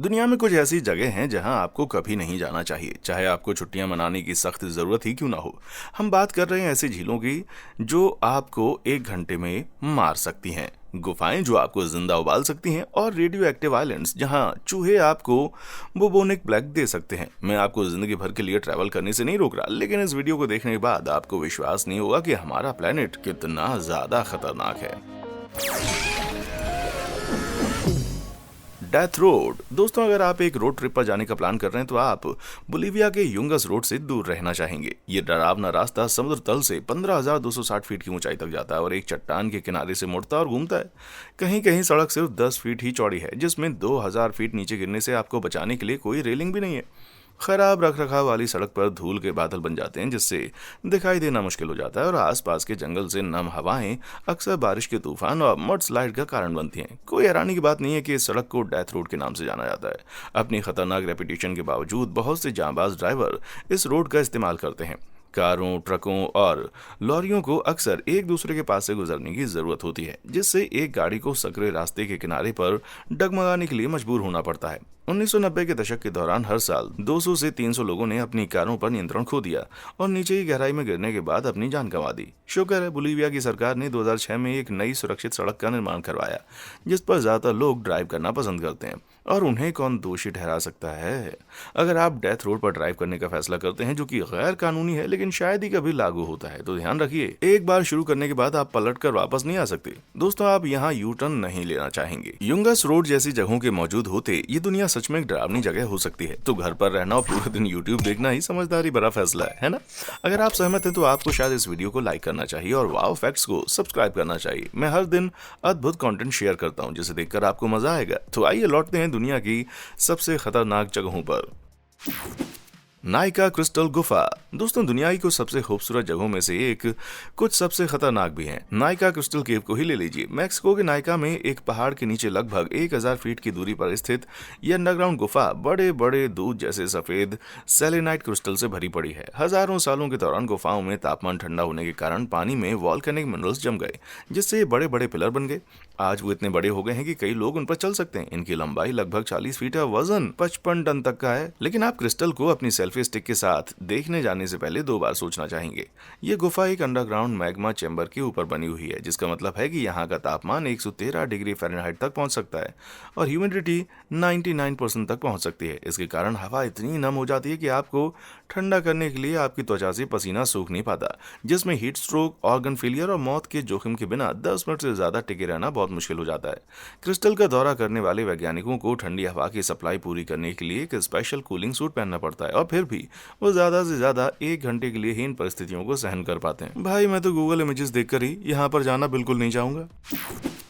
दुनिया में कुछ ऐसी जगह हैं जहां आपको कभी नहीं जाना चाहिए, चाहे आपको छुट्टियां मनाने की सख्त जरूरत ही क्यों ना हो। हम बात कर रहे हैं ऐसी झीलों की जो आपको 1 घंटे में मार सकती हैं, गुफाएं जो आपको जिंदा उबाल सकती हैं, और रेडियो एक्टिव आइलैंड्स जहां चूहे आपको बुबोनिक प्लेग दे सकते हैं। मैं आपको जिंदगी भर के लिए ट्रैवल करने से नहीं रोक रहा, लेकिन इस वीडियो को देखने के बाद आपको विश्वास नहीं होगा कि हमारा प्लेनेट कितना ज्यादा खतरनाक है। Death road. दोस्तों, अगर आप एक रोड ट्रिप पर जाने का प्लान कर रहे हैं तो आप बोलीविया के युंगस रोड से दूर रहना चाहेंगे। ये डरावना रास्ता समुद्र तल से 15,260 फीट की ऊंचाई तक जाता है और एक चट्टान के किनारे से मुड़ता और घूमता है। कहीं कहीं सड़क सिर्फ 10 फीट ही चौड़ी है, जिसमें 2,000 फीट नीचे गिरने से आपको बचाने के लिए कोई रेलिंग भी नहीं है। खराब रखरखाव वाली सड़क पर धूल के बादल बन जाते हैं, जिससे दिखाई देना मुश्किल हो जाता है, और आसपास के जंगल से नम हवाएं अक्सर बारिश के तूफान और मड स्लाइड का कारण बनती हैं। कोई हैरानी की बात नहीं है कि इस सड़क को डेथ रोड के नाम से जाना जाता है। अपनी खतरनाक रेपुटेशन के बावजूद बहुत से जांबाज ड्राइवर इस रोड का इस्तेमाल करते हैं। कारों, ट्रकों और लॉरियों को अक्सर एक दूसरे के पास से गुजरने की जरूरत होती है, जिससे एक गाड़ी को सकरे रास्ते के किनारे पर डगमगाने के लिए मजबूर होना पड़ता है। 1990 के दशक के दौरान हर साल 200 से 300 लोगों ने अपनी कारों पर नियंत्रण खो दिया और नीचे की गहराई में गिरने के बाद अपनी जान गंवा दी। शुक्र है बोलीविया की सरकार ने 2006 में एक नई सुरक्षित सड़क का निर्माण करवाया, जिस पर ज्यादातर लोग ड्राइव करना पसंद करते हैं, और उन्हें कौन दोषी ठहरा सकता है। अगर आप डेथ रोड पर ड्राइव करने का फैसला करते हैं, जो कि गैर कानूनी है लेकिन शायद ही कभी लागू होता है, तो ध्यान रखिए, एक बार शुरू करने के बाद आप पलट कर वापस नहीं आ सकते। दोस्तों, आप यहाँ यू टर्न नहीं लेना चाहेंगे। युंगस रोड जैसी जगहों के मौजूद होते ये दुनिया सच में एक डरावनी जगह हो सकती है। तो घर पर रहना और पूरे दिन यूट्यूब देखना ही समझदारी भरा फैसला है ना? अगर आप सहमत हैं तो आपको शायद इस वीडियो को लाइक करना चाहिए और वाओ फैक्ट्स को सब्सक्राइब करना चाहिए। मैं हर दिन अद्भुत कंटेंट शेयर करता हूं, जिसे देखकर आपको मजा आएगा। तो आइए लौटते हैं दुनिया की सबसे खतरनाक जगहों पर। नाइका क्रिस्टल गुफा। दोस्तों, दुनिया की कुछ सबसे खूबसूरत जगहों में से एक कुछ सबसे खतरनाक भी हैं। नाइका क्रिस्टल केव को ही ले लीजिए। मैक्सिको के नाइका में एक पहाड़ के नीचे लगभग 1000 फीट की दूरी पर स्थित यह अंडरग्राउंड गुफा बड़े बड़े दूध जैसे सफेद सेलेनाइट क्रिस्टल से भरी पड़ी है। हजारों सालों के दौरान गुफाओं में तापमान ठंडा होने के कारण पानी में वॉल्केनिक मिनरल्स जम गए, जिससे ये बड़े बड़े पिलर बन गए। आज वो इतने बड़े हो गए हैं कि कई लोग उन पर चल सकते हैं। इनकी लंबाई लगभग 40 फीट है, वजन 55 टन तक का है। लेकिन आप क्रिस्टल को अपनी सेल्फी स्टिक के साथ देखने जाने से पहले 2 बार सोचना चाहेंगे। ये गुफा एक अंडरग्राउंड मैग्मा चैम्बर के ऊपर बनी हुई है, जिसका मतलब है कि यहाँ का तापमान 113 डिग्री फ़ारेनहाइट तक पहुंच सकता है और ह्यूमिडिटी 99% तक पहुंच सकती है। इसके कारण हवा इतनी नम हो जाती है कि आपको ठंडा करने के लिए आपकी त्वचा से पसीना सूख नहीं पाता, जिसमें हीट स्ट्रोक, ऑर्गन फेलियर और मौत के जोखिम के बिना 10 मिनट से ज्यादा टिके रहना बहुत मुश्किल हो जाता है। क्रिस्टल का दौरा करने वाले वैज्ञानिकों को ठंडी हवा की सप्लाई पूरी करने के लिए एक स्पेशल कूलिंग सूट पहनना पड़ता है, और फिर भी वो ज्यादा से ज्यादा 1 घंटे के लिए ही इन परिस्थितियों को सहन कर पाते हैं। भाई, मैं तो गूगल इमेजेस देखकर ही यहाँ पर जाना बिल्कुल नहीं चाहूंगा।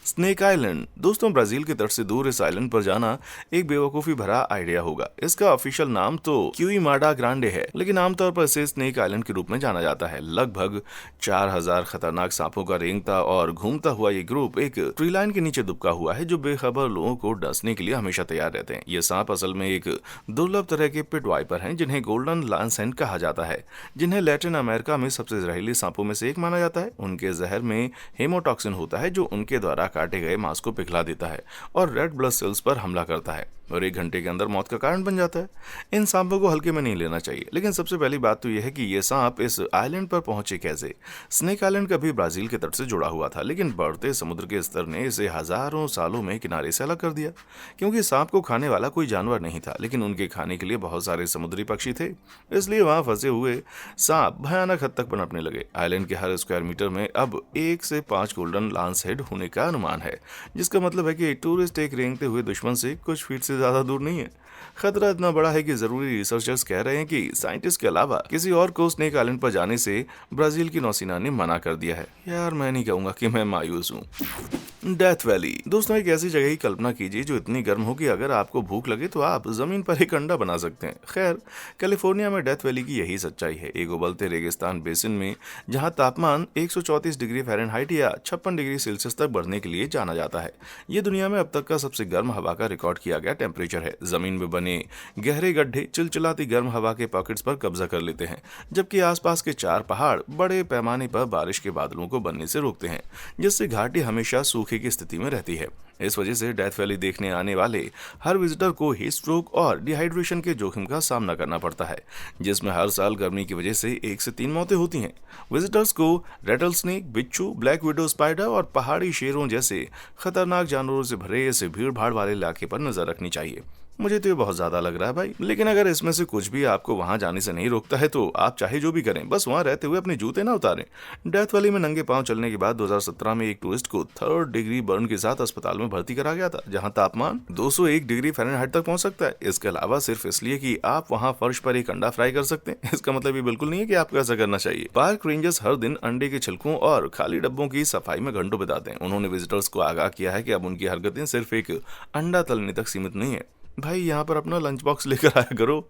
Snake island. दोस्तों, ब्राजील के तट से दूर इस आइलैंड पर जाना एक बेवकूफी भरा आइडिया होगा। इसका ऑफिशियल नाम तो क्यूईमाडा ग्रांडे है, लेकिन आमतौर पर इसे स्नेक आइलैंड के रूप में जाना जाता है। लगभग 4000 खतरनाक सांपों का रेंगता और घूमता हुआ ये ग्रुप एक ट्री लाइन के नीचे दुबका हुआ है, जो बेखबर लोगों को डसने के लिए हमेशा तैयार रहते हैं। ये सांप असल में एक दुर्लभ तरह के पिट वाइपर हैं, जिन्हें गोल्डन लांसेंट कहा जाता है, जिन्हें लैटिन अमेरिका में सबसे जहरीले सांपों में से एक माना जाता है। उनके जहर में हेमोटॉक्सिन होता है, जो उनके द्वारा काटे गए मांस को पिघला देता है और रेड ब्लड सेल्स पर हमला करता है और 1 घंटे के अंदर मौत का कारण बन जाता है। इन सांपों को हल्के में नहीं लेना चाहिए। लेकिन सबसे पहली बात तो यह है कि ये सांप इस आइलैंड पर पहुंचे कैसे। स्नेक आइलैंड कभी ब्राजील के तट से जुड़ा हुआ था, लेकिन बढ़ते समुद्र के स्तर ने इसे हजारों सालों में किनारे से अलग कर दिया। क्योंकि सांप को खाने वाला कोई जानवर नहीं था, लेकिन उनके खाने के लिए बहुत सारे समुद्री पक्षी थे, इसलिए वहां फंसे हुए सांप भयानक हद तक पनपने लगे। आइलैंड के हर स्क्वायर मीटर में अब 1 से 5 गोल्डन लांस हेड होने का अनुमान है, जिसका मतलब है कि टूरिस्ट एक रेंगते हुए दुश्मन से कुछ फीट से ज्यादा दूर नहीं है। खतरा इतना बड़ा है कि जरूरी रिसर्चर्स कह रहे हैं कि साइंटिस्ट के अलावा किसी और को स्नेक आइलैंड पर जाने से ब्राजील की नौसेना ने मना कर दिया है। यार, मैं नहीं कहूंगा कि मैं मायूस हूँ। Death valley. दोस्तों, एक ऐसी जगह की कल्पना कीजिए जो इतनी गर्म हो कि अगर आपको भूख लगे तो आप जमीन पर एक अंडा बना सकते हैं। खैर, कैलिफोर्निया में डेथ वैली की यही सच्चाई है। एक उबलते रेगिस्तान बेसिन में जहां तापमान 134 डिग्री फ़ारेनहाइट या 56 डिग्री सेल्सियस तक बढ़ने के लिए जाना जाता है। ये दुनिया में अब तक का सबसे गर्म हवा का रिकॉर्ड किया गया टेम्परेचर है। जमीन में बने गहरे गड्ढे चिलचिलाती गर्म हवा के पॉकेट्स पर कब्जा कर लेते हैं, जबकि आसपास के 4 पहाड़ बड़े पैमाने पर बारिश के बादलों को बनने से रोकते हैं, जिससे घाटी हमेशा सूखे की स्थिति में रहती है। इस वजह से डेथ वैली देखने आने वाले हर विजिटर को हीट स्ट्रोक और डिहाइड्रेशन के जोखिम का सामना करना पड़ता है, जिसमें हर साल गर्मी की वजह से 1 से 3 मौतें होती हैं। विजिटर्स को रेटल स्नेक, बिच्छू, ब्लैक विडो स्पाइडर और पहाड़ी शेरों जैसे खतरनाक जानवरों से भरे ऐसे भीड़ भाड़ वाले इलाके पर नजर रखनी चाहिए। मुझे तो ये बहुत ज्यादा लग रहा है भाई, लेकिन अगर इसमें से कुछ भी आपको वहां जाने से नहीं रोकता है तो आप चाहे जो भी करें, बस वहां रहते हुए अपने जूते ना उतारें। डेथ वैली में नंगे पांव चलने के बाद 2017 में एक टूरिस्ट को 3rd डिग्री बर्न के साथ अस्पताल में भर्ती करा गया था, जहां तापमान 201 डिग्री फ़ारेनहाइट तक पहुंच सकता है। इसके अलावा सिर्फ इसलिए कि आप वहां फर्श पर एक अंडा फ्राई कर सकते हैं, इसका मतलब ये बिल्कुल नहीं है कि आपको ऐसा करना चाहिए। पार्क रेंजर्स हर दिन अंडे के छिलकों और खाली डब्बों की सफाई में घंटों बिताते हैं। उन्होंने विजिटर्स को आगाह किया है कि अब उनकी हरकतें सिर्फ एक अंडा तलने तक सीमित नहीं है। भाई यहाँ पर अपना लंच बॉक्स लेकर आया करो।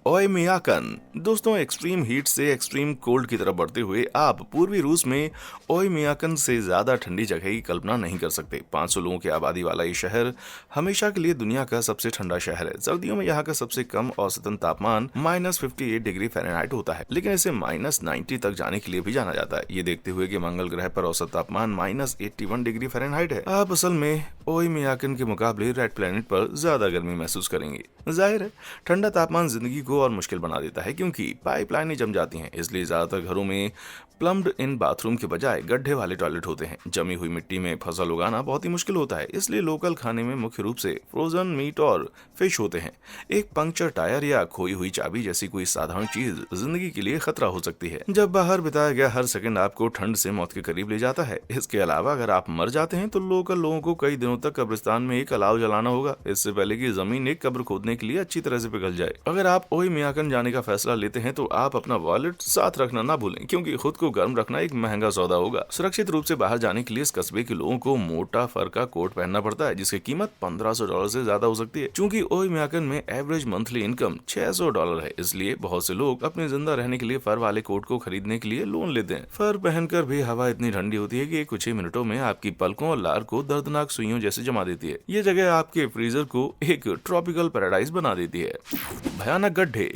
ओयमियाकन। दोस्तों, एक्सट्रीम हीट से एक्सट्रीम कोल्ड की तरफ बढ़ते हुए आप पूर्वी रूस में ओयमियाकन से ज्यादा ठंडी जगह की कल्पना नहीं कर सकते। 500 लोगों की आबादी वाला ये शहर हमेशा के लिए दुनिया का सबसे ठंडा शहर है। सर्दियों में यहाँ का सबसे कम औसतन तापमान -58 डिग्री फ़ारेनहाइट होता है, लेकिन इसे -90 तक जाने के लिए भी जाना जाता है। ये देखते हुए कि मंगल ग्रह पर औसत तापमान -81 डिग्री फ़ारेनहाइट है, आप असल में ओयमियाकन के मुकाबले रेड प्लेनेट पर ज्यादा गर्मी महसूस करेंगे। जाहिर है, ठंडा तापमान जिंदगी को और मुश्किल बना देता है, क्योंकि पाइपलाइनें जम जाती हैं। इसलिए ज्यादातर घरों में प्लम्ब्ड इन बाथरूम के बजाय गड्ढे वाले टॉयलेट होते हैं। जमी हुई मिट्टी में फसल उगाना बहुत ही मुश्किल होता है, इसलिए लोकल खाने में मुख्य रूप से फ्रोजन मीट और फिश होते हैं। एक पंक्चर टायर या खोई हुई चाबी जैसी कोई साधारण चीज जिंदगी के लिए खतरा हो सकती है। जब बाहर बिताया गया हर सेकंड आपको ठंड से मौत के करीब ले जाता है। इसके अलावा अगर आप मर जाते हैं तो लोकल लोगों को कई दिनों तक कब्रिस्तान में एक अलाव जलाना होगा, इससे पहले कि जमीन एक कब्र खोदने के लिए अच्छी तरह से पिघल जाए। अगर आप ओयमियाकन जाने का फैसला लेते हैं तो आप अपना वॉलेट साथ रखना ना भूलें, क्योंकि खुद को गर्म रखना एक महंगा सौदा होगा। सुरक्षित रूप से बाहर जाने के लिए इस कस्बे के लोगों को मोटा फर का कोट पहनना पड़ता है, जिसकी कीमत $1500 से ज्यादा हो सकती है। चूंकि ओयमियाकन में एवरेज मंथली इनकम $600 है, इसलिए बहुत से लोग अपने जिंदा रहने के लिए फर वाले कोट को खरीदने के लिए लोन लेते हैं। फर पहनकर भी हवा इतनी ठंडी होती है कि कुछ ही मिनटों में आपकी पलकों और लार को दर्दनाक सुइयों जैसे जमा देती है। ये जगह आपके फ्रीजर को एक ट्रॉपिकल पैराडाइज बना देती है। भयानक गड्ढे।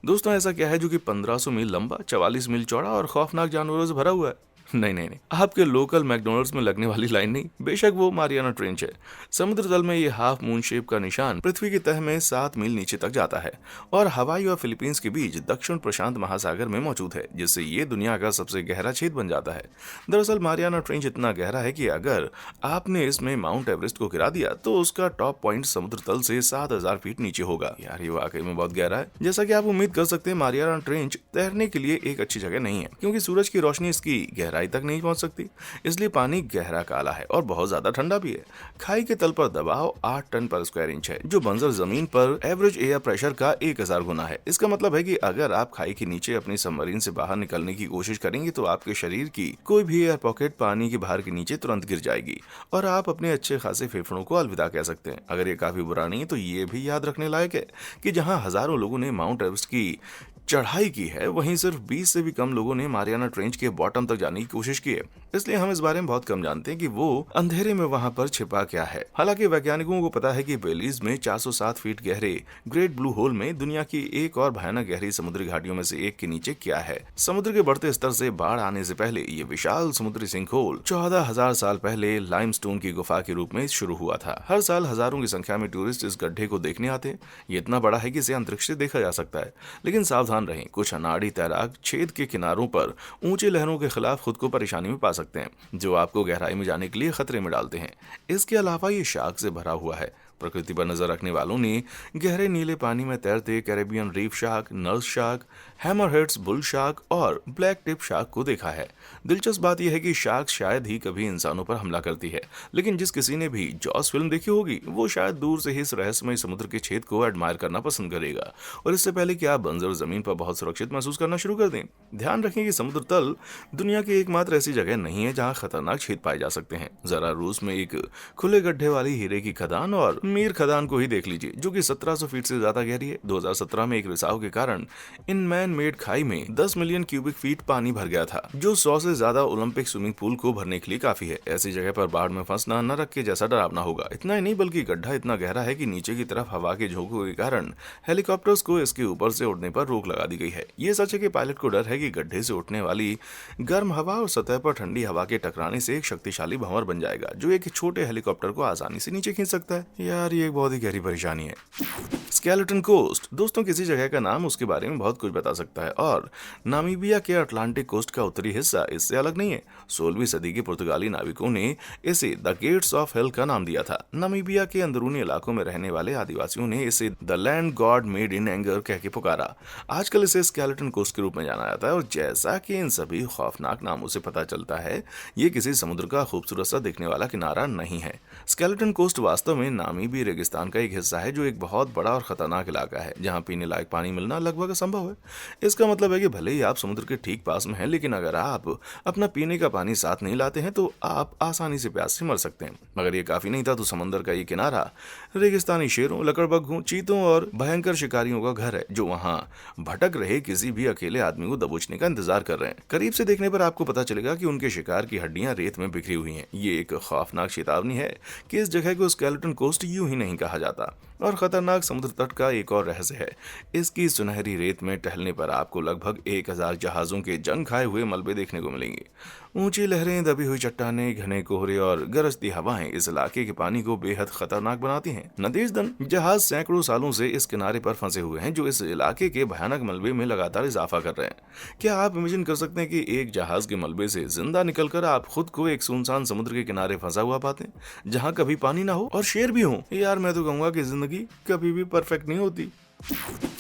दोस्तों, ऐसा क्या है जो कि 1500 मील लंबा, 44 मील चौड़ा और खौफनाक जानवरों से भरा हुआ है? नहीं, आपके लोकल मैकडोनल्ड्स में लगने वाली लाइन नहीं, बेशक वो मारियाना ट्रेंच है। समुद्र तल में ये हाफ मून शेप का निशान पृथ्वी की तह में 7 मील नीचे तक जाता है और हवाई और फिलीपींस के बीच दक्षिण प्रशांत महासागर में मौजूद है, जिससे ये दुनिया का सबसे गहरा छेद बन जाता है। दरअसल मारियाना ट्रेंच इतना गहरा है कि अगर आपने इसमें माउंट एवरेस्ट को गिरा दिया तो उसका टॉप पॉइंट समुद्र तल से 7000 फीट नीचे होगा। यार, ये वाकई में बहुत गहरा है। जैसा कि आप उम्मीद कर सकते हैं, मारियाना ट्रेंच तैरने के लिए एक अच्छी जगह नहीं है, क्योंकि सूरज की रोशनी इसकी गहराई तक नहीं पहुंच सकती। इसलिए पानी गहरा काला है और बहुत ज्यादा ठंडा भी है। खाई के तल पर दबाव 8 टन पर स्क्वायर इंच है, जो बंजर जमीन पर एवरेज एयर प्रेशर का 1000 गुना है। इसका मतलब है कि अगर आप खाई के नीचे अपनी सबमरीन से बाहर निकलने की कोशिश करेंगे तो आपके शरीर की कोई भी एयर पॉकेट पानी के बाहर के नीचे तुरंत गिर जाएगी और आप अपने अच्छे खासे फेफड़ों को अलविदा कह सकते हैं। अगर ये काफी बुरा नहीं है तो ये भी याद रखने लायक है कि जहां हजारों लोगों ने माउंट एवरेस्ट की चढ़ाई की है, वहीं सिर्फ 20 से भी कम लोगों ने मारियाना ट्रेंच के बॉटम तक जाने की कोशिश की है। इसलिए हम इस बारे में बहुत कम जानते हैं कि वो अंधेरे में वहां पर छिपा क्या है। हालांकि वैज्ञानिकों को पता है कि बेलीज में 407 फीट गहरे ग्रेट ब्लू होल में दुनिया की एक और भयानक गहरी समुद्री घाटियों में से एक के नीचे क्या है। समुद्र के बढ़ते स्तर से बाढ़ आने से पहले ये विशाल समुद्री सिंकहोल 14,000 साल पहले लाइमस्टोन की गुफा के रूप में शुरू हुआ था। हर साल हजारों की संख्या में टूरिस्ट इस गड्ढे को देखने आते हैं। ये इतना बड़ा है कि इसे अंतरिक्ष से देखा जा सकता है, लेकिन सावधान रहें, कुछ अनाड़ी तैराक छेद के किनारों पर ऊंचे लहरों के खिलाफ खुद को परेशानी में पा सकते हैं, जो आपको गहराई में जाने के लिए खतरे में डालते हैं। इसके अलावा ये शार्क से भरा हुआ है। प्रकृति पर नजर रखने वालों ने गहरे नीले पानी में तैरते Caribbean reef shark, nurse shark, hammerheads bull shark और ब्लैक टिप शार्क को देखा है। दिलचस्प बात यह है कि शार्क शायद ही कभी इंसानों पर हमला करती है, लेकिन जिस किसी ने भी जॉस फिल्म देखी होगी वो शायद दूर से ही इस रहस्यमय समुद्र के छेद को एडमायर करना पसंद करेगा, और इससे पहले कि आप बंजर जमीन पर बहुत सुरक्षित महसूस करना शुरू कर दें। ध्यान रखें कि समुद्र तल दुनिया की एकमात्र ऐसी जगह नहीं है जहाँ खतरनाक छेद पाए जा सकते हैं। जरा रूस में एक खुले गड्ढे वाली हीरे की खदान और मीर खदान को ही देख लीजिए, जो कि 1700 फीट से ज्यादा गहरी है। 2017 में एक रिसाव के कारण इन मैन मेड खाई में 10 मिलियन क्यूबिक फीट पानी भर गया था, जो 100 से ज्यादा ओलंपिक स्विमिंग पूल को भरने के लिए काफी है। ऐसी जगह पर बाढ़ में फंसना नरक के जैसा डरावना होगा। इतना ही नहीं, बल्कि गड्ढा इतना गहरा है कि नीचे की तरफ हवा के झोंकों के कारण हेलीकॉप्टर्स को इसके ऊपर से उड़ने पर रोक लगा दी गई है। ये सच है कि पायलट को डर है कि गड्ढे से उठने वाली गर्म हवा और सतह पर ठंडी हवा के टकराने से एक शक्तिशाली भंवर बन जाएगा, जो एक छोटे हेलीकॉप्टर को आसानी से नीचे खींच सकता है। यार, ये एक बहुत ही गहरी परेशानी है। स्केलेटन कोस्ट दोस्तों, किसी जगह का नाम उसके बारे में बहुत कुछ बता सकता है, और नामीबिया के अटलांटिक कोस्ट का उत्तरी हिस्सा इससे अलग नहीं है। 16वीं सदी के पुर्तगाली नाविकों ने इसे द गेट्स ऑफ हेल का नाम दिया था। नामीबिया के अंदरूनी इलाकों में रहने वाले आदिवासियों ने इसे the land God made in anger कह के पुकारा। आजकल इसे स्केलेटन कोस्ट के रूप में जाना जाता है, और जैसा कि इन सभी खौफनाक नामों से पता चलता है, ये किसी समुद्र का खूबसूरत सा दिखने वाला किनारा नहीं है। स्केलेटन कोस्ट वास्तव में नामीबी रेगिस्तान का एक हिस्सा है, जो एक बहुत बड़ा और खतरनाक इलाका है, जहां पीने लायक पानी मिलना लगभग असंभव है। इसका मतलब है कि भले ही आप समुद्र के ठीक पास में हैं, लेकिन अगर आप अपना पीने का पानी साथ नहीं लाते हैं तो आप आसानी से प्यास से मर सकते हैं। मगर ये काफी नहीं था तो समंदर का ये किनारा रेगिस्तानी शेरों, लकड़बग्घों, चीतों और भयंकर शिकारियों का घर है, जो वहां भटक रहे किसी भी अकेले आदमी को दबोचने का इंतजार कर रहे हैं। करीब से देखने पर आपको पता चलेगा कि उनके शिकार की हड्डियां रेत में बिखरी हुई हैं। ये एक खौफनाक चेतावनी है कि इस जगह को स्केलेटन कोस्ट यूं ही नहीं कहा जाता। और खतरनाक समुद्र तट का एक और रहस्य है, इसकी सुनहरी रेत में टहलने पर आपको लगभग 1000 जहाजों के जंग खाए हुए मलबे देखने को मिलेंगे। ऊंची लहरें, दबी हुई चट्टानें, घने कोहरे और गरजती हवाएं इस इलाके के पानी को बेहद खतरनाक बनाती हैं। नतीजतन जहाज सैकड़ों सालों से इस किनारे पर फंसे हुए हैं, जो इस इलाके के भयानक मलबे में लगातार इजाफा कर रहे हैं। क्या आप इमेजिन कर सकते हैं कि एक जहाज के मलबे से जिंदा निकलकर आप खुद को एक सुनसान समुद्र के किनारे फंसा हुआ पाते हैं, जहां कभी पानी ना हो और शेर भी हो? यार, मैं तो कहूंगा कि जिंदगी कभी भी परफेक्ट नहीं होती।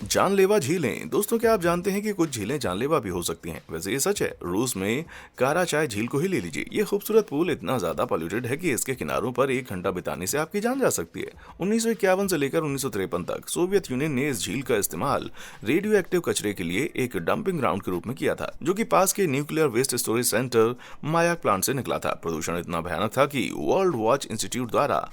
जानलेवा झीलें दोस्तों, क्या आप जानते हैं कि कुछ झीलें जानलेवा भी हो सकती हैं? वैसे ये सच है। रूस में काराचाय झील को ही ले लीजिए। ये खूबसूरत पूल इतना ज्यादा पॉल्यूटेड है कि इसके किनारों पर 1 घंटा बिताने से आपकी जान जा सकती है। 1951 से लेकर 1953 तक सोवियत यूनियन ने इस झील का इस्तेमाल रेडियो एक्टिव कचरे के लिए एक डंपिंग ग्राउंड के रूप में किया था, जो कि पास के nuclear waste storage centre Mayak plant से निकला था। प्रदूषण इतना भयानक था कि वर्ल्ड वॉच इंस्टीट्यूट द्वारा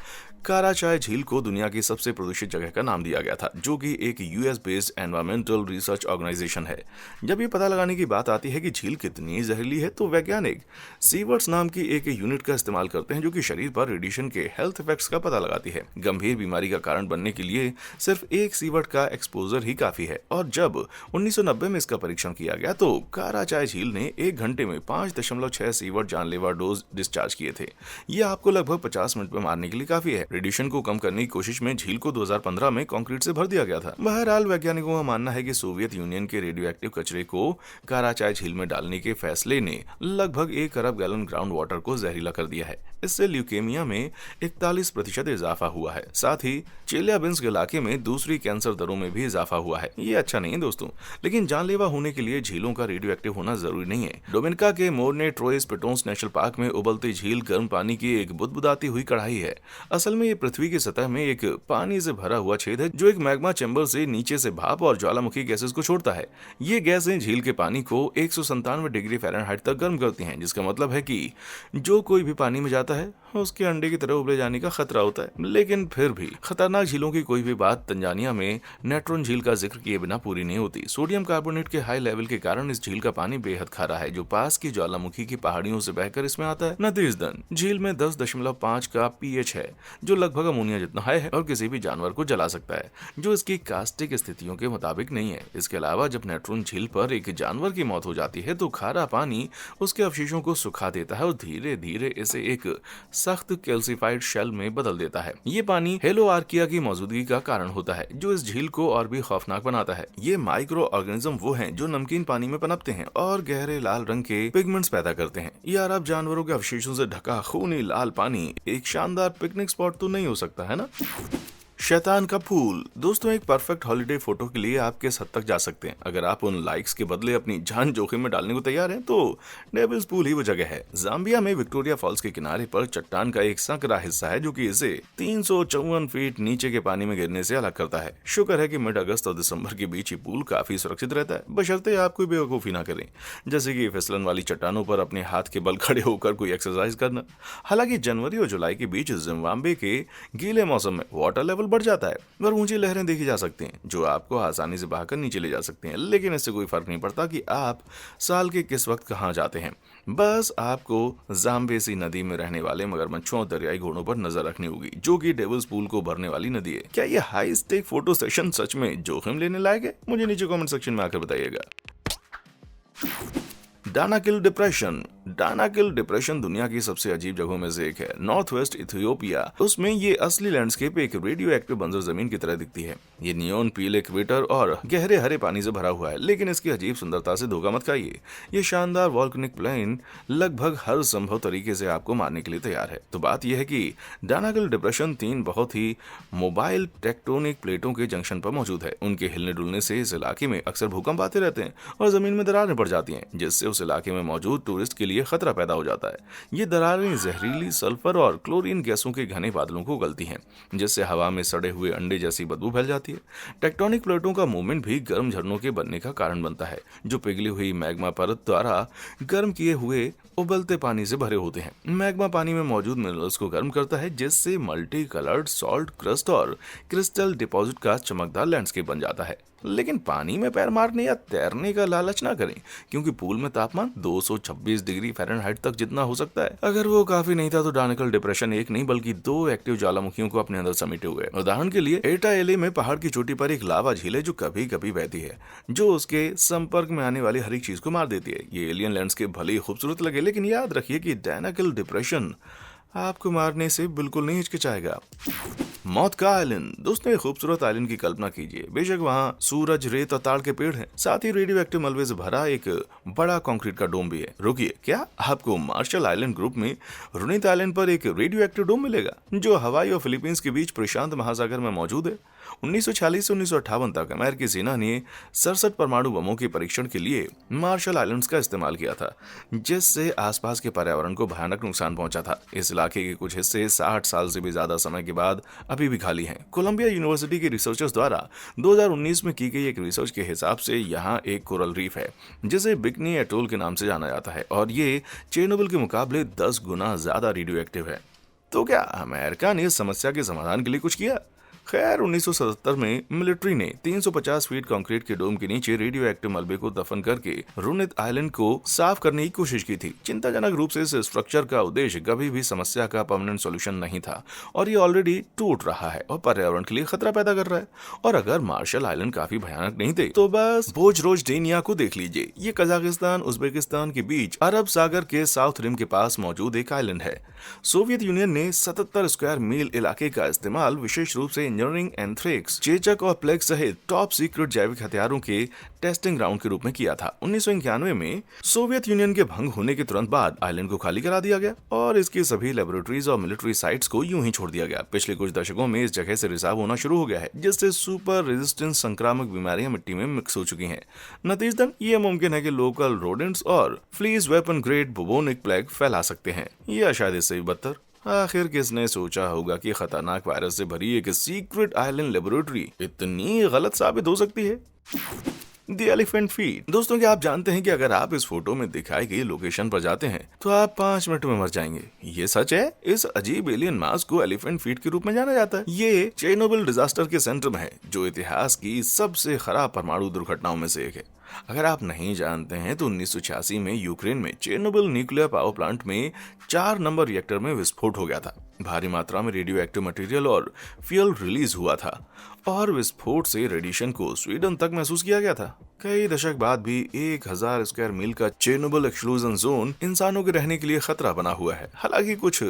काराचाय झील को दुनिया की सबसे प्रदूषित जगह का नाम दिया गया था, जो कि एक US based environmental research organisation है। जब ये पता लगाने की बात आती है कि झील कितनी जहरीली है, तो वैज्ञानिक सीवर्ट्स नाम की एक यूनिट का इस्तेमाल करते हैं, जो कि शरीर पर रेडिएशन के हेल्थ इफेक्ट्स का पता लगाती है। गंभीर बीमारी का कारण बनने के लिए सिर्फ एक सीवर्ट का एक्सपोजर ही काफी है। और जब 1990 में इसका परीक्षण किया गया, तो काराचाय झील ने 1 घंटे में 5.6 सीवर्ट जानलेवा डोज डिस्चार्ज किए थे। ये आपको लगभग 50 मिनट में मारने के लिए काफी है। रेडिएशन को कम करने की कोशिश में झील को 2015 में कंक्रीट से भर दिया गया था। बहरहाल, वैज्ञानिकों का मानना है कि सोवियत यूनियन के रेडियो एक्टिव कचरे को काराचाय झील में डालने के फैसले ने लगभग 1 अरब गैलन ग्राउंड वाटर को जहरीला कर दिया है। इससे ल्यूकेमिया में 41% इजाफा हुआ है। साथ ही चेल्याबिंस्क इलाके में दूसरी कैंसर दरों में भी इजाफा हुआ है। ये अच्छा नहीं है दोस्तों, लेकिन जानलेवा होने के लिए झीलों का रेडियो एक्टिव होना जरूरी नहीं है। डोमिनिका के मोरने ट्रोइस पिटोन्स नेशनल पार्क में उबलती झील गर्म पानी की एक बुदबुदाती हुई कढ़ाई है। असल में ये पृथ्वी की सतह में एक पानी से भरा हुआ छेद है, जो एक मैग्मा चैम्बर से नीचे से भाप और ज्वालामुखी गैसेस को छोड़ता है। ये गैसें झील के पानी को 197 डिग्री फ़ारेनहाइट तक गर्म करती हैं, जिसका मतलब है कि जो कोई भी पानी में जाता है उसके अंडे की तरह उबले जाने का खतरा होता है। लेकिन फिर भी खतरनाक झीलों की कोई भी बात तंजानिया में नेट्रोन झील का जिक्र किए बिना पूरी नहीं होती। सोडियम कार्बोनेट के हाई लेवल के कारण इस झील का पानी बेहद खारा है, जो पास की ज्वालामुखी की पहाड़ियों से बहकर इसमें आता है। नतीजतन झील में 10.5 का पीएच है, जो लगभग अमोनिया जितना हाई है और किसी भी जानवर को जला सकता है, जो इसकी कास्टिक स्थितियों के मुताबिक नहीं है। इसके अलावा जब नेट्रोन झील पर एक जानवर की मौत हो जाती है, तो खारा पानी उसके अवशेषों को सुखा देता है और धीरे धीरे इसे एक सख्त कैल्सिफाइड शेल में बदल देता है। ये पानी हेलोआर्किया की मौजूदगी का कारण होता है, जो इस झील को और भी खौफनाक बनाता है। ये माइक्रो ऑर्गेनिज्म वो हैं जो नमकीन पानी में पनपते हैं और गहरे लाल रंग के पिगमेंट्स पैदा करते हैं। ये अरब जानवरों के अवशेषों से ढका खूनी लाल पानी एक शानदार पिकनिक स्पॉट तो नहीं हो सकता है ना? शैतान का फूल। दोस्तों, एक परफेक्ट हॉलिडे फोटो के लिए आप किस हद तक जा सकते हैं? अगर आप उन लाइक्स के बदले अपनी जान जोखिम में डालने को तैयार हैं तो डेविल्स पूल ही वो जगह है। जाम्बिया में विक्टोरिया फॉल्स के किनारे पर चट्टान का एक संकरा हिस्सा है जो कि इसे 354 फीट नीचे के पानी में गिरने से अलग करता है। शुक्र है कि मिड अगस्त और दिसंबर के बीच ये पूल काफी सुरक्षित रहता है, बशर्ते आप कोई बेवकूफी ना करें, जैसे कि फिसलन वाली चट्टानों पर अपने हाथ के बल खड़े होकर कोई एक्सरसाइज करना। हालांकि जनवरी और जुलाई के बीच जिम्बाब्वे के गीले मौसम में वाटर लेवल बढ़ जाता है और ऊंची लहरें देखी जा सकती हैं जो आपको आसानी से बहाकर नीचे ले जा सकती हैं, लेकिन इससे कोई फर्क नहीं पड़ता कि आप साल के किस वक्त कहां जाते हैं। बस आपको जाम्बेसी नदी में रहने वाले मगरमच्छों और दरियाई घोड़ों पर नजर रखनी होगी, जो कि डेविल्स पूल को भरने वाली नदी है। क्या ये हाई स्टेक फोटो सेशन सच में जोखिम लेने लायक है? मुझे नीचे कमेंट सेक्शन में आकर बताइएगा। Danakil depression. डानाकिल डिप्रेशन दुनिया की सबसे अजीब जगहों में से एक है। नॉर्थ वेस्ट इथियोपिया, उसमें ये असली लैंडस्केप एक रेडियो एक्टिव बंजर जमीन की तरह दिखती है। ये नियोन पीले क्वेटर और गहरे हरे पानी से भरा हुआ है, लेकिन इसकी अजीब सुंदरता से धोखा मत खाइए। ये शानदार वॉल्केनिक प्लेन लगभग हर संभव तरीके से आपको मारने के लिए तैयार है। तो बात यह है कि डानाकिल डिप्रेशन 3 बहुत ही मोबाइल टेक्टोनिक प्लेटों के जंक्शन पर मौजूद है। उनके हिलने डुलने से इस इलाके में अक्सर भूकंप आते रहते हैं और जमीन में दरारें पड़ जाती हैं, जिससे उस इलाके में मौजूद टूरिस्ट के लिए खतरा पैदा हो जाता है। ये दरारें जहरीली सल्फर और क्लोरीन गैसों के घने बादलों को गलती हैं, जिससे हवा में सड़े हुए अंडे जैसी बदबू फैल जाती है। टेक्टोनिक प्लेटों का मूवमेंट भी गर्म झरनों के बनने का कारण बनता है, जो पिघली हुई मैग्मा परत द्वारा गर्म किए हुए उबलते पानी से भरे होते हैं। मैग्मा पानी में मौजूद मिनरल्स को गर्म करता है, जिससे मल्टी कलर्ड सॉल्ट क्रस्ट और क्रिस्टल डिपॉजिट का चमकदार लैंडस्केप बन जाता है। लेकिन पानी में पैर मारने या तैरने का लालच ना करें, क्योंकि पूल में तापमान 226 डिग्री फ़ारेनहाइट तक जितना हो सकता है। अगर वो काफी नहीं था तो डानाकिल डिप्रेशन एक नहीं बल्कि 2 एक्टिव ज्वालामुखियों को अपने अंदर समेटे हुए है। उदाहरण के लिए एटा एले में पहाड़ की चोटी पर एक लावा झील है जो कभी कभी बहती है, जो उसके संपर्क में आने वाली हर एक चीज को मार देती है। ये एलियन लैंडस्केप भले ही खूबसूरत लगे, लेकिन याद रखिए कि डानाकिल डिप्रेशन आपको मारने से बिल्कुल नहीं हिचकिचाएगा। मौत का आइलैंड। दोस्तों, एक खूबसूरत आइलैंड की कल्पना कीजिए। बेशक वहाँ सूरज, रेत और ताड़ के पेड़ हैं, साथ ही रेडियो एक्टिव मलबे से भरा एक बड़ा कंक्रीट का डोम भी है। रुकिए, क्या आपको मार्शल आइलैंड ग्रुप में रुनित आइलैंड पर एक रेडियो एक्टिव डोम मिलेगा, जो हवाई और फिलीपींस के बीच प्रशांत महासागर में मौजूद है? 1946 से 1958 तक अमेरिकी सेना ने 67 परमाणु बमों के परीक्षण के लिए मार्शल आइलैंड्स का इस्तेमाल किया था, जिससे आसपास के पर्यावरण को भयानक नुकसान पहुंचा था। इस इलाके के कुछ हिस्से 60 साल से भी ज्यादा समय के बाद अभी भी खाली हैं। कोलंबिया यूनिवर्सिटी के रिसर्चर्स द्वारा 2019 में की गई एक रिसर्च के हिसाब से यहाँ एक कोरल रीफ है, जिसे बिकनी एटोल के नाम से जाना जाता है, और ये चेरनोबिल के मुकाबले 10 गुना ज्यादा रेडियो एक्टिव है। तो क्या अमेरिका ने इस समस्या के समाधान के लिए कुछ किया? खैर, 1977 में मिलिट्री ने 350 फीट कंक्रीट के डोम के नीचे रेडियो एक्टिव मलबे को दफन करके रुनित आइलैंड को साफ करने की कोशिश की थी। चिंताजनक रूप से इस स्ट्रक्चर का उद्देश्य कभी भी समस्या का परमानेंट सॉल्यूशन नहीं था, और ये ऑलरेडी टूट रहा है और पर्यावरण के लिए खतरा पैदा कर रहा है। और अगर मार्शल आइलैंड काफी भयानक नहीं थे तो बस बोजरोजडेनिया को देख लीजिए। ये कजाकिस्तान उज्बेकिस्तान के बीच अरब सागर के साउथ रिम के पास मौजूद एक आइलैंड है। सोवियत यूनियन ने 77 स्क्वायर मील इलाके का इस्तेमाल विशेष रूप से इंजीनियरिंग, एंथ्रेक्स, चेचक और प्लेग सहित टॉप सीक्रेट जैविक हथियारों के टेस्टिंग ग्राउंड के रूप में किया था। 1991 में सोवियत यूनियन के भंग होने के तुरंत बाद आइलैंड को खाली करा दिया गया और इसकी सभी लेबोरेटरीज और मिलिट्री साइट्स को यूं ही छोड़ दिया गया। पिछले कुछ दशकों में इस जगह से रिसाव होना शुरू हो गया है, जिससे सुपर रेजिस्टेंस संक्रामक बीमारियां मिट्टी में मिक्स हो चुकी हैं। नतीजतन ये मुमकिन है कि लोकल रोडेंट्स और fleas weapon grade bubonic plague फैला सकते हैं, या शायद इससे भी बदतर। आखिर किसने सोचा होगा कि खतरनाक वायरस से भरी एक सीक्रेट आइलैंड लेबोरेटरी इतनी गलत साबित हो सकती है? The elephant feet. दोस्तों, क्या आप जानते हैं कि अगर आप इस फोटो में दिखाई गई लोकेशन पर जाते हैं तो आप 5 मिनट में मर जाएंगे? ये सच है। इस अजीब एलियन मास को एलिफेंट फीट के रूप में जाना जाता है। ये चेरनोबिल डिजास्टर के सेंटर में है, जो इतिहास की सबसे खराब परमाणु दुर्घटनाओं में से एक है। अगर आप नहीं जानते हैं तो 1986 में यूक्रेन में चेरनोबिल न्यूक्लियर पावर प्लांट में 4 नंबर रिएक्टर में विस्फोट हो गया था। भारी मात्रा में रेडियो एक्टिव मटेरियल और फ्यूल रिलीज हुआ था और विस्फोट से रेडिएशन को स्वीडन तक महसूस किया गया था। कई दशक बाद भी 1000 स्क्वायर मील का चेर्नोबिल एक्सक्लूजन जोन इंसानों के रहने के लिए खतरा बना हुआ है। हालांकि कुछ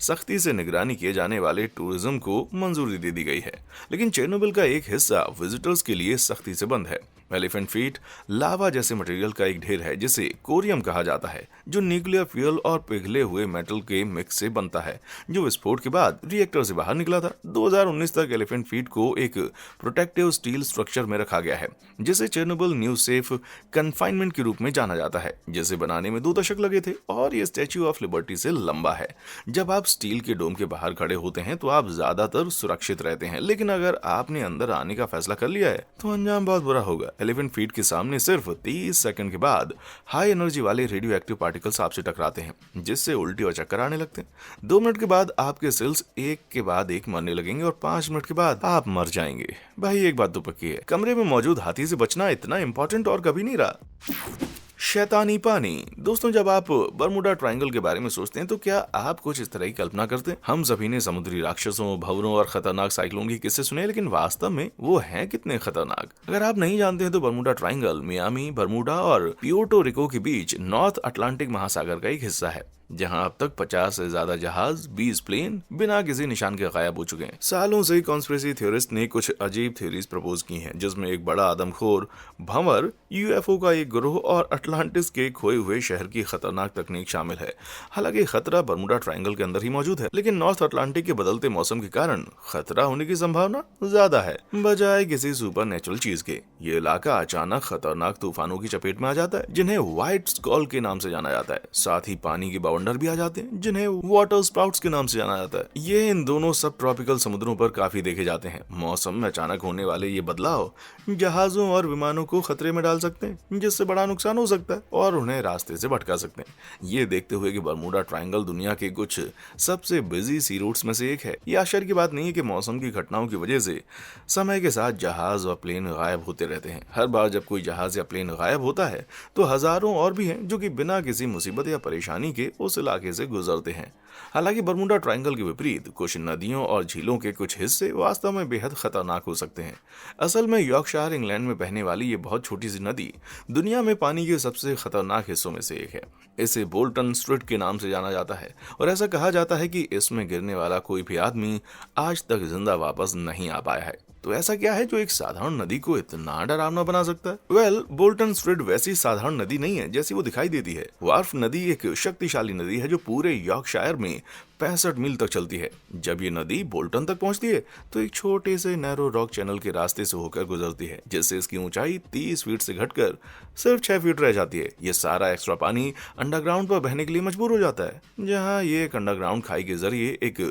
सख्ती से निगरानी किए जाने वाले टूरिज्म को मंजूरी दे दी गई है, लेकिन चेर्नोबिल का एक हिस्सा विजिटर्स के लिए सख्ती से बंद है। एलिफेंट फीट लावा जैसे मटेरियल का एक ढेर है जिसे कोरियम कहा जाता है, जो न्यूक्लियर फ्यूल और पिघले हुए मेटल के मिक्स से बनता है, जो विस्फोट के बाद रिएक्टर से बाहर निकला था। 2019 तक एलिफेंट फीट को एक प्रोटेक्टिव स्टील स्ट्रक्चर में रखा गया है, जिसे चेर्नोबिल न्यू सेफ कन्फाइनमेंट के रूप में जाना जाता है, जिसे बनाने में 2 दशक लगे थे और ये स्टैच्यू ऑफ लिबर्टी से लंबा है। जब आप स्टील के डोम के बाहर खड़े होते हैं तो आप ज्यादातर सुरक्षित रहते हैं, लेकिन अगर आपने अंदर आने का फैसला कर लिया है तो अंजाम बहुत बुरा होगा। एलिफेंट फीट के सामने सिर्फ 30 सेकंड के बाद हाई एनर्जी वाले रेडियो एक्टिव पार्टिकल्स आपसे टकराते हैं, जिससे उल्टी और चक्कर आने लगते हैं। 2 मिनट के बाद आपके सेल्स एक के बाद एक मरने लगेंगे और 5 मिनट के बाद आप मर जाएंगे। भाई एक बात तो पक्की है, कमरे में मौजूद हाथी से बचना इतना इंपॉर्टेंट और कभी नहीं रहा। शैतानी पानी। दोस्तों, जब आप बरमुडा ट्रायंगल के बारे में सोचते हैं तो क्या आप कुछ इस तरह की कल्पना करते हैं? हम सभी ने समुद्री राक्षसों, भंवरों और खतरनाक साइक्लोन के किस्से सुने, लेकिन वास्तव में वो हैं कितने खतरनाक? अगर आप नहीं जानते हैं तो बरमुडा ट्रायंगल मियामी, बरमुडा और प्यूर्टो रिको के बीच नॉर्थ अटलांटिक महासागर का एक हिस्सा है, जहां अब तक 50 से ज्यादा जहाज, 20 प्लेन बिना किसी निशान के गायब हो चुके हैं। सालों से कॉन्स्पिरेसी थ्योरिस्ट ने कुछ अजीब थ्योरीज प्रपोज की हैं, जिसमें एक बड़ा आदमखोर भंवर, यूएफओ का एक ग्रोह और अटलांटिस के खोए हुए शहर की खतरनाक तकनीक शामिल है। हालांकि खतरा बरमुडा ट्रायंगल के अंदर ही मौजूद है, लेकिन नॉर्थ अटलांटिक के बदलते मौसम के कारण खतरा होने की संभावना ज्यादा है बजाय किसी सुपर नेचुरल चीज के। ये इलाका अचानक खतरनाक तूफानों की चपेट में आ जाता है, जिन्हें व्हाइट स्कॉल के नाम से जाना जाता है। साथ ही पानी के बाउंडर भी आ जाते हैं, जिन्हें वाटर स्पाउट्स के नाम से जाना जाता है। ये इन दोनों सब ट्रॉपिकल समुद्रों पर काफी देखे जाते हैं। मौसम में अचानक होने वाले ये बदलाव जहाजों और विमानों को खतरे में डाल सकते हैं, जिससे बड़ा नुकसान हो सकता है और उन्हें रास्ते से भटका सकते हैं। ये देखते हुए कि बरमुडा ट्रायंगल दुनिया के कुछ सबसे बिजी सी रूट्स में से एक है, ये आश्चर्य की बात नहीं है कि मौसम की घटनाओं की वजह से समय के साथ जहाज और प्लेन गायब होते रहते हैं। हर बार जब कोई जहाज या प्लेन गायब होता है तो हजारों और भी हैं जो कि बिना किसी मुसीबत या परेशानी के उस इलाके से गुजरते हैं। हालांकि बरमुडा ट्रायंगल के विपरीत कुछ नदियों और झीलों के कुछ हिस्से वास्तव में बेहद खतरनाक हो सकते हैं। असल में यॉर्कशायर इंग्लैंड में बहने वाली ये बहुत छोटी सी नदी दुनिया में पानी के सबसे खतरनाक हिस्सों में से एक है। इसे बोल्टन स्ट्रेट के नाम से जाना जाता है और ऐसा कहा जाता है कि इसमें गिरने वाला कोई भी आदमी आज तक जिंदा वापस नहीं आ पाया है। तो ऐसा क्या है जो एक साधारण नदी को इतना डरावना बना सकता है? बोल्टन स्ट्रेट वैसी साधारण नदी नहीं है जैसी वो दिखाई देती है। वार्फ नदी एक शक्तिशाली नदी है जो पूरे यॉर्कशायर में 65 मील तक चलती है। जब ये नदी बोल्टन तक पहुंचती है तो एक छोटे से नैरो रॉक चैनल के रास्ते से होकर गुजरती है, जिससे इसकी ऊंचाई 30 फीट से घटकर सिर्फ 6 फीट रह जाती है। ये सारा एक्स्ट्रा पानी अंडरग्राउंड पर बहने के लिए मजबूर हो जाता है, जहां ये एक अंडरग्राउंड खाई के जरिए एक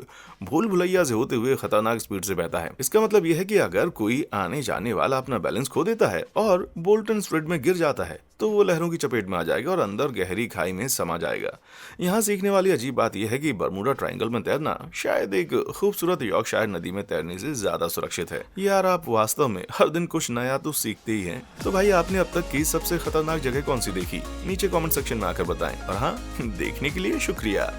भूल भुलैया से होते हुए खतरनाक स्पीड से बहता है। इसका मतलब यह है कि अगर कोई आने जाने वाला अपना बैलेंस खो देता है और बोल्टन स्ट्रेट में गिर जाता है तो वो लहरों की चपेट में आ जाएगा और अंदर गहरी खाई में समा जाएगा। यहाँ सीखने वाली अजीब बात यह है कि बरमुडा ट्रायंगल में तैरना शायद एक खूबसूरत यॉर्कशायर नदी में तैरने से ज्यादा सुरक्षित है। यार, आप वास्तव में हर दिन कुछ नया तो सीखते ही हैं। तो भाई, आपने अब तक की सबसे खतरनाक जगह कौन सी देखी? नीचे कमेंट सेक्शन में आकर बताएं। और हाँ, देखने के लिए शुक्रिया।